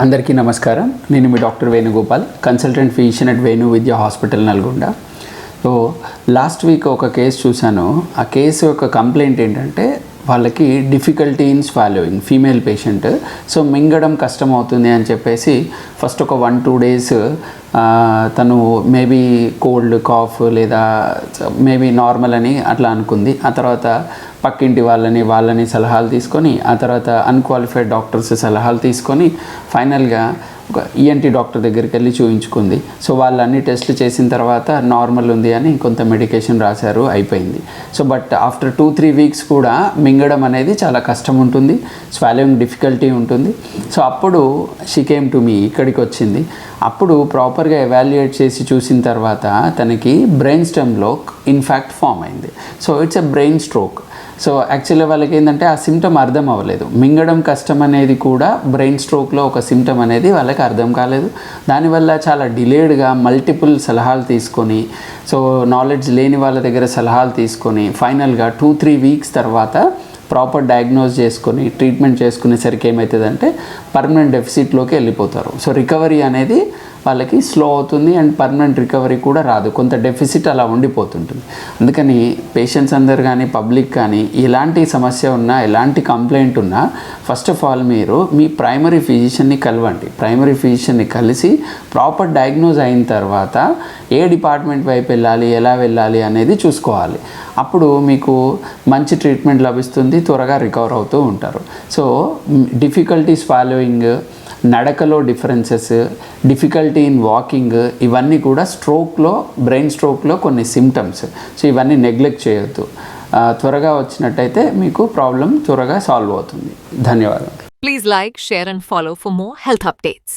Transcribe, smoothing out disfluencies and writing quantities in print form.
అందరికీ నమస్కారం. నేను మీ doctor Venugopal, consultant physician at Venu Vidya hospital Nalgonda. So last week ఒక కేసు చూశాను. ఆ కేసు యొక్క కంప్లైంట్ ఏంటంటే వాళ్ళకి difficulty in swallowing, female patient. So మింగడం కష్టం అవుతుంది అని చెప్పేసి ఫస్ట్ ఒక 1-2 days తను మేబీ కోల్డ్, కాఫ్ లేదా మేబీ నార్మల్ అని అట్లా అనుకుంది. ఆ తర్వాత పక్కింటి వాళ్ళని సలహాలు తీసుకొని, ఆ తర్వాత అన్క్వాలిఫైడ్ డాక్టర్స్ సలహాలు తీసుకొని ఫైనల్గా ఒక ఈఎన్టీ డాక్టర్ దగ్గరికి వెళ్ళి చూయించుకుంది. సో వాళ్ళు అన్ని టెస్ట్లు చేసిన తర్వాత నార్మల్ ఉంది అని కొంత మెడికేషన్ రాశారు, అయిపోయింది. సో బట్ ఆఫ్టర్ 2-3 weeks కూడా మింగడం అనేది చాలా కష్టం ఉంటుంది, స్వాలోయింగ్ డిఫికల్టీ ఉంటుంది. సో అప్పుడు షీ కేమ్ టు మీ, ఇక్కడికి వచ్చింది. అప్పుడు ప్రాపర్గా ఎవాల్యుయేట్ చేసి చూసిన తర్వాత తనకి బ్రెయిన్ స్టెమ్లో ఇన్ఫ్యాక్ట్ ఫామ్ అయింది. So it's a brain stroke. So actually వాళ్ళకి ఏంటంటే ఆ సిమ్టమ్ అర్థం అవ్వలేదు. మింగడం కష్టం అనేది కూడా బ్రెయిన్ స్ట్రోక్లో ఒక సిమ్టమ్ అనేది వాళ్ళకి అర్థం కాలేదు. దానివల్ల చాలా డిలేడ్గా మల్టిపుల్ సలహాలు తీసుకొని, సో నాలెడ్జ్ లేని వాళ్ళ దగ్గర సలహాలు తీసుకొని ఫైనల్గా 2-3 weeks తర్వాత ప్రాపర్ డయాగ్నోజ్ చేసుకొని ట్రీట్మెంట్ చేసుకునేసరికి ఏమవుతుందంటే పర్మనెంట్ డెఫిసిట్లోకి వెళ్ళిపోతారు. సో రికవరీ అనేది వాళ్ళకి స్లో అవుతుంది అండ్ పర్మనెంట్ రికవరీ కూడా రాదు, కొంత డెఫిసిట్ అలా ఉండిపోతుంటుంది. అందుకని పేషెంట్స్ అందరు కానీ పబ్లిక్ కానీ ఎలాంటి సమస్య ఉన్నా, ఎలాంటి కంప్లైంట్ ఉన్నా ఫస్ట్ ఆఫ్ ఆల్ మీరు మీ ప్రైమరీ ఫిజిషియన్ని కలవండి. ప్రైమరీ ఫిజిషియన్ని కలిసి ప్రాపర్ డయాగ్నోజ్ అయిన తర్వాత ఏ డిపార్ట్మెంట్ వైపు వెళ్ళాలి, ఎలా వెళ్ళాలి అనేది చూసుకోవాలి. అప్పుడు మీకు మంచి ట్రీట్మెంట్ లభిస్తుంది, త్వరగా రికవర్ అవుతూ ఉంటారు. సో డిఫికల్టీ స్వాలోయింగ్, నడకలో డిఫరెన్సెస్, డిఫికల్టీ ఇన్ వాకింగ్, ఇవన్నీ కూడా స్ట్రోక్లో, బ్రెయిన్ స్ట్రోక్లో కొన్ని సిమ్టమ్స్. సో ఇవన్నీ నెగ్లెక్ట్ చేయొద్దు. త్వరగా వచ్చినట్టయితే మీకు ప్రాబ్లం త్వరగా సాల్వ్ అవుతుంది. ధన్యవాదాలు. Please like, share and follow for more health updates.